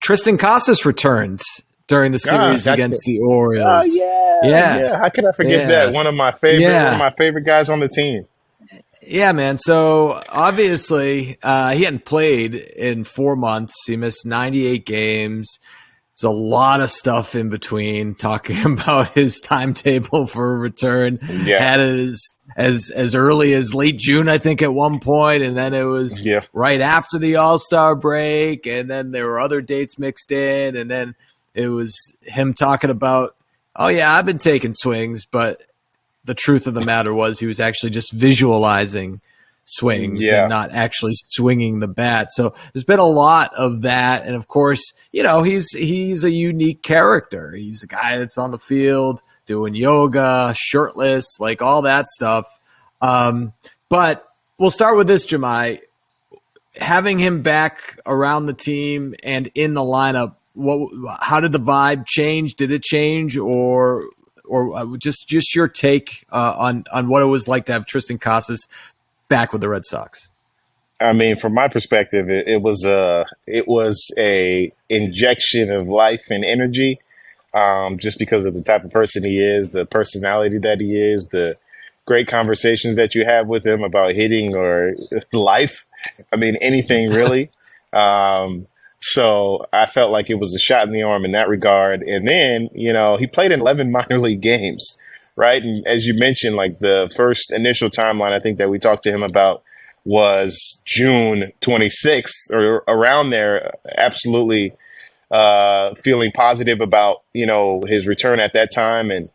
Triston Casas returned during the series against the Orioles. Oh yeah. How could I forget that? One of my favorite guys on the team. Yeah, man. So obviously, he hadn't played in 4 months. He missed 98 games. There's a lot of stuff in between talking about his timetable for a return. Yeah. Had it as early as late June, I think, at one point, and then it was right after the All-Star break, and then there were other dates mixed in, and then it was him talking about, oh yeah, I've been taking swings, but the truth of the matter was he was actually just visualizing swings and not actually swinging the bat. So there's been a lot of that. And of course, he's a unique character. He's a guy that's on the field doing yoga, shirtless, like all that stuff. But we'll start with this, Jahmai. Having him back around the team and in the lineup, how did the vibe change? Did it change, or just your take on what it was like to have Triston Casas back with the Red Sox? I mean, from my perspective, it was a injection of life and energy, just because of the type of person he is, the personality that he is, the great conversations that you have with him about hitting or life. I mean, anything really. So I felt like it was a shot in the arm in that regard. And then, he played in 11 minor league games. Right. And as you mentioned, like the first initial timeline, I think that we talked to him about was June 26th or around there. Absolutely feeling positive about, his return at that time and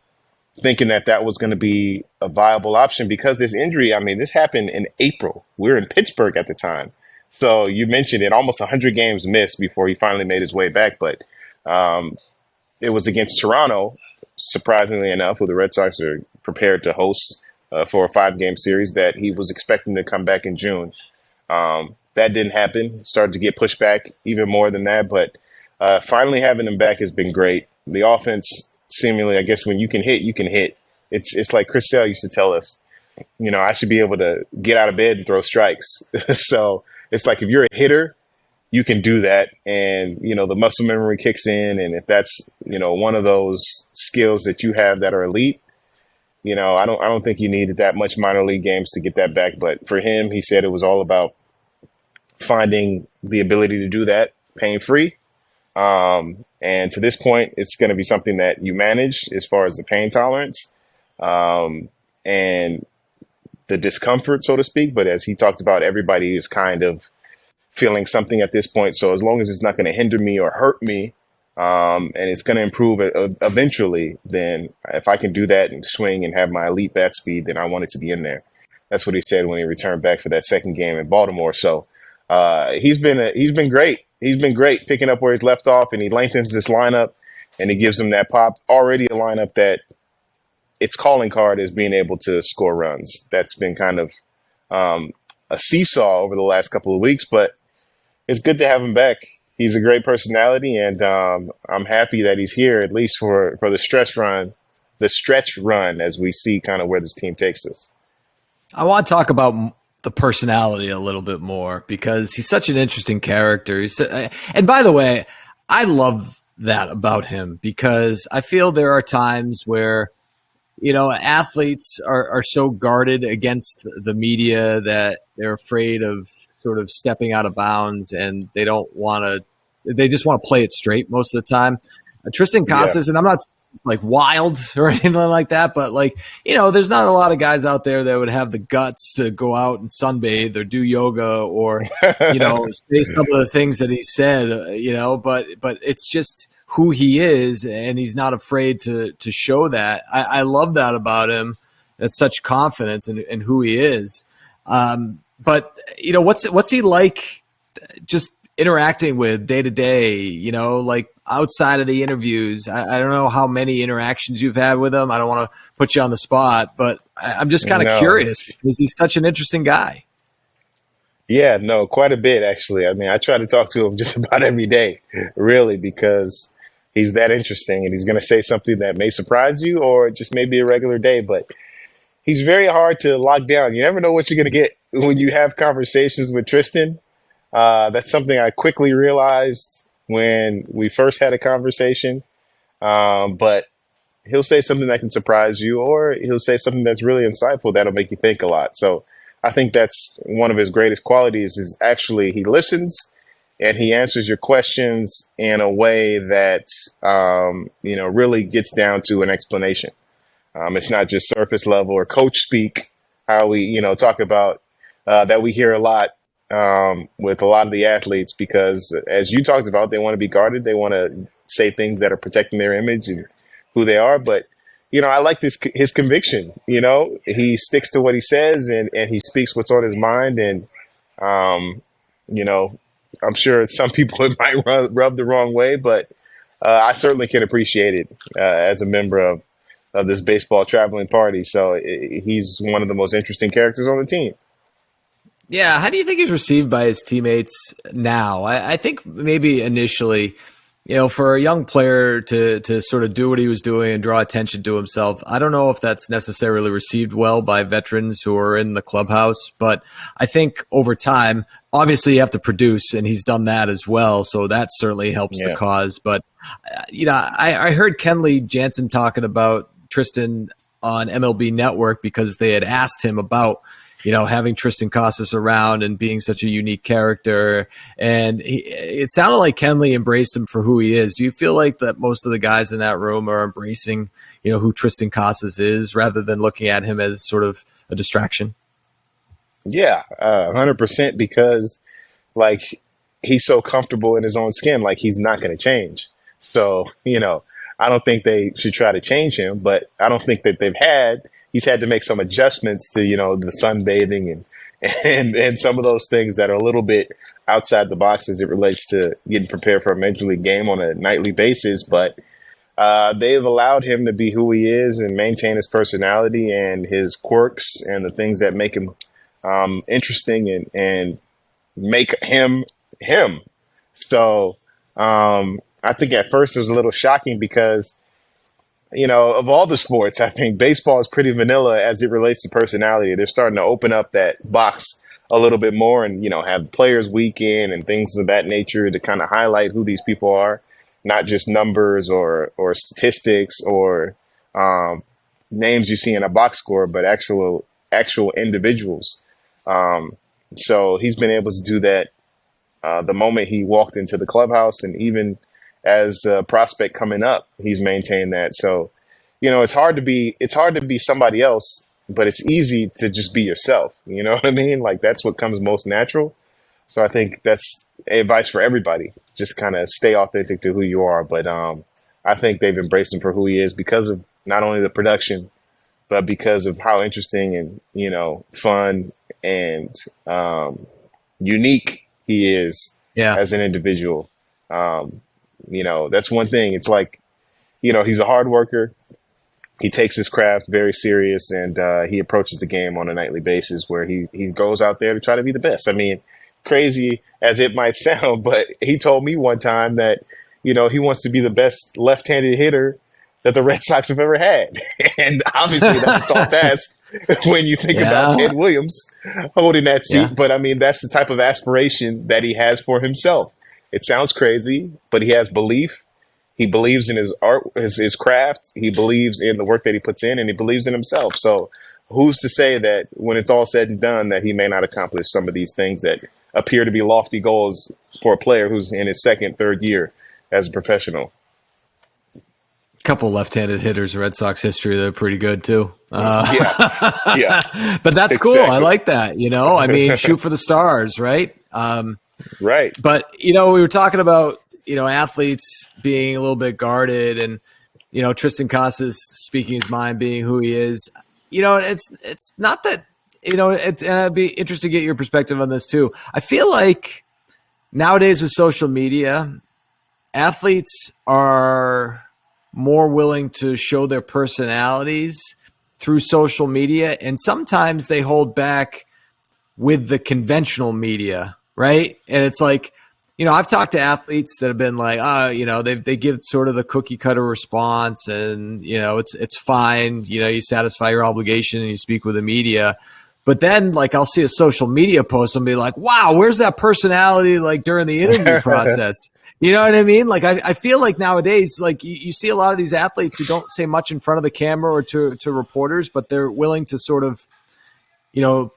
thinking that was going to be a viable option because this injury, I mean, this happened in April. We were in Pittsburgh at the time. So you mentioned it, almost 100 games missed before he finally made his way back. But it was against Toronto. Surprisingly enough, who the Red Sox are prepared to host for a 5-game series, that he was expecting to come back in June. That didn't happen. Started to get pushed back even more than that. But finally having him back has been great. The offense, seemingly, I guess when you can hit, you can hit. It's like Chris Sale used to tell us, I should be able to get out of bed and throw strikes. So it's like if you're a hitter, you can do that, and the muscle memory kicks in, and if that's one of those skills that you have that are elite, I don't think you needed that much minor league games to get that back. But for him, he said it was all about finding the ability to do that pain free, and to this point, it's going to be something that you manage as far as the pain tolerance and the discomfort, so to speak. But as he talked about, everybody is kind of feeling something at this point. So as long as it's not going to hinder me or hurt me, and it's going to improve eventually, then if I can do that and swing and have my elite bat speed, then I want it to be in there. That's what he said when he returned back for that second game in Baltimore. So he's been great. He's been great picking up where he's left off, and he lengthens this lineup and he gives him that pop. Already a lineup that its calling card is being able to score runs. That's been kind of a seesaw over the last couple of weeks, but it's good to have him back. He's a great personality, and I'm happy that he's here, at least for the stretch run as we see kind of where this team takes us. I want to talk about the personality a little bit more because he's such an interesting character. And by the way, I love that about him because I feel there are times where, athletes are so guarded against the media that they're afraid of sort of stepping out of bounds, and they just want to play it straight most of the time. Triston Casas, and I'm not like wild or anything like that, but there's not a lot of guys out there that would have the guts to go out and sunbathe or do yoga or, say some of the things that he said, but it's just who he is, and he's not afraid to show that. I love that about him. That's such confidence in who he is. But what's he like just interacting with day to day, like outside of the interviews? I don't know how many interactions you've had with him. I don't want to put you on the spot, but I'm just kind of curious because he's such an interesting guy. Yeah, no, quite a bit, actually. I mean, I try to talk to him just about every day, really, because he's that interesting, and he's going to say something that may surprise you or just maybe a regular day, but he's very hard to lock down. You never know what you're going to get when you have conversations with Triston. That's something I quickly realized when we first had a conversation, but he'll say something that can surprise you, or he'll say something that's really insightful that'll make you think a lot. So I think that's one of his greatest qualities is actually he listens and he answers your questions in a way that, really gets down to an explanation. It's not just surface level or coach speak, how we, talk about that we hear a lot with a lot of the athletes, because as you talked about, they want to be guarded. They want to say things that are protecting their image and who they are. But, I like his conviction. He sticks to what he says and he speaks what's on his mind. And, I'm sure some people it might rub the wrong way, but I certainly can appreciate it as a member of this baseball traveling party. So he's one of the most interesting characters on the team. Yeah. How do you think he's received by his teammates now? I think maybe initially, for a young player to sort of do what he was doing and draw attention to himself, I don't know if that's necessarily received well by veterans who are in the clubhouse. But I think over time, obviously you have to produce, and he's done that as well. So that certainly helps the cause. But, I heard Kenley Jansen talking about Triston on MLB Network because they had asked him about having Triston Casas around and being such a unique character. And it sounded like Kenley embraced him for who he is. Do you feel like that most of the guys in that room are embracing, who Triston Casas is rather than looking at him as sort of a distraction? Yeah, 100%, because he's so comfortable in his own skin, he's not going to change. So, I don't think they should try to change him, but I don't think that he's had to make some adjustments to, the sunbathing and some of those things that are a little bit outside the box as it relates to getting prepared for a major league game on a nightly basis. But they've allowed him to be who he is and maintain his personality and his quirks and the things that make him interesting and make him him. So I think at first it was a little shocking because of all the sports, I think baseball is pretty vanilla as it relates to personality. They're starting to open up that box a little bit more and, have players weekend and things of that nature to kind of highlight who these people are, not just numbers or statistics or names you see in a box score, but actual individuals. So he's been able to do that the moment he walked into the clubhouse, and even as a prospect coming up, he's maintained that. So, it's hard to be somebody else, but it's easy to just be yourself. You know what I mean? That's what comes most natural. So I think that's advice for everybody. Just kind of stay authentic to who you are. But I think they've embraced him for who he is because of not only the production, but because of how interesting and, fun and unique he is as an individual. That's one thing. It's he's a hard worker. He takes his craft very serious, and he approaches the game on a nightly basis where he goes out there to try to be the best. I mean, crazy as it might sound, but he told me one time that, he wants to be the best left-handed hitter that the Red Sox have ever had. And obviously that's a tall task when you think about Ted Williams holding that seat. Yeah. But I mean, that's the type of aspiration that he has for himself. It sounds crazy, but he has belief. He believes in his art, his craft. He believes in the work that he puts in, and he believes in himself. So who's to say that when it's all said and done that he may not accomplish some of these things that appear to be lofty goals for a player who's in his second, third year as a professional? Couple left-handed hitters in Red Sox history that are pretty good too. Yeah. But that's cool. I like that. I mean, shoot for the stars, right? Right. But, we were talking about, athletes being a little bit guarded and, Triston Casas speaking his mind, being who he is. It's not that, and I'd be interested to get your perspective on this too. I feel like nowadays with social media, athletes are more willing to show their personalities through social media, and sometimes they hold back with the conventional media, right? And it's I've talked to athletes that have been they give sort of the cookie cutter response, and it's fine. You satisfy your obligation and you speak with the media. But then, like, I'll see a social media post and be like, wow, where's that personality, like, during the interview process? You know what I mean? Like, I feel like nowadays, like, you see a lot of these athletes who don't say much in front of the camera or to reporters, but they're willing to sort of,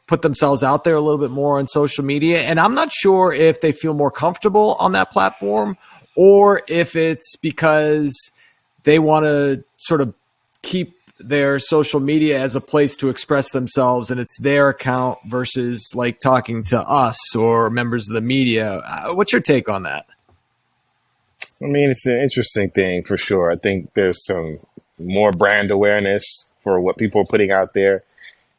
put themselves out there a little bit more on social media. And I'm not sure if they feel more comfortable on that platform or if it's because they want to sort of keep their social media as a place to express themselves and it's their account versus like talking to us or members of the media. What's your take on that? I mean, it's an interesting thing for sure. I think there's some more brand awareness for what people are putting out there.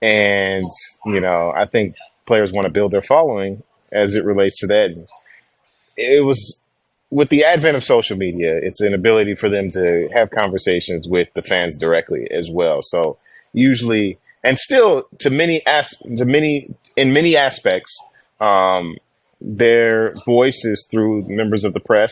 And, I think players want to build their following as it relates to that. It was with the advent of social media, it's an ability for them to have conversations with the fans directly as well. So usually, and still in many aspects, their voice is through members of the press,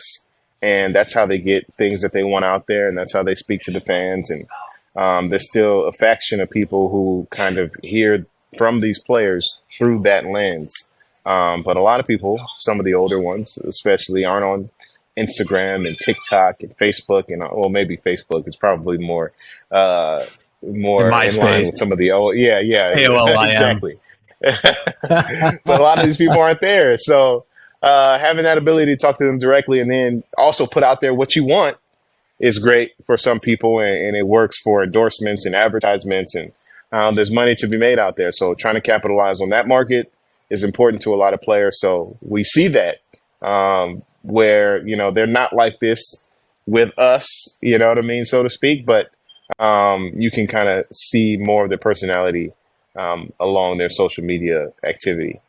and that's how they get things that they want out there, and that's how they speak to the fans. And there's still a faction of people who kind of hear from these players through that lens. But a lot of people, some of the older ones especially, aren't on Instagram and TikTok and Facebook, and maybe Facebook is probably more in line with some of the old, AOL exactly. But a lot of these people aren't there, so having that ability to talk to them directly and then also put out there what you want is great for some people, and it works for endorsements and advertisements, and there's money to be made out there. So trying to capitalize on that market is important to a lot of players. So we see that. Where, they're not like this with us, you know what I mean, so to speak, but you can kind of see more of their personality along their social media activity.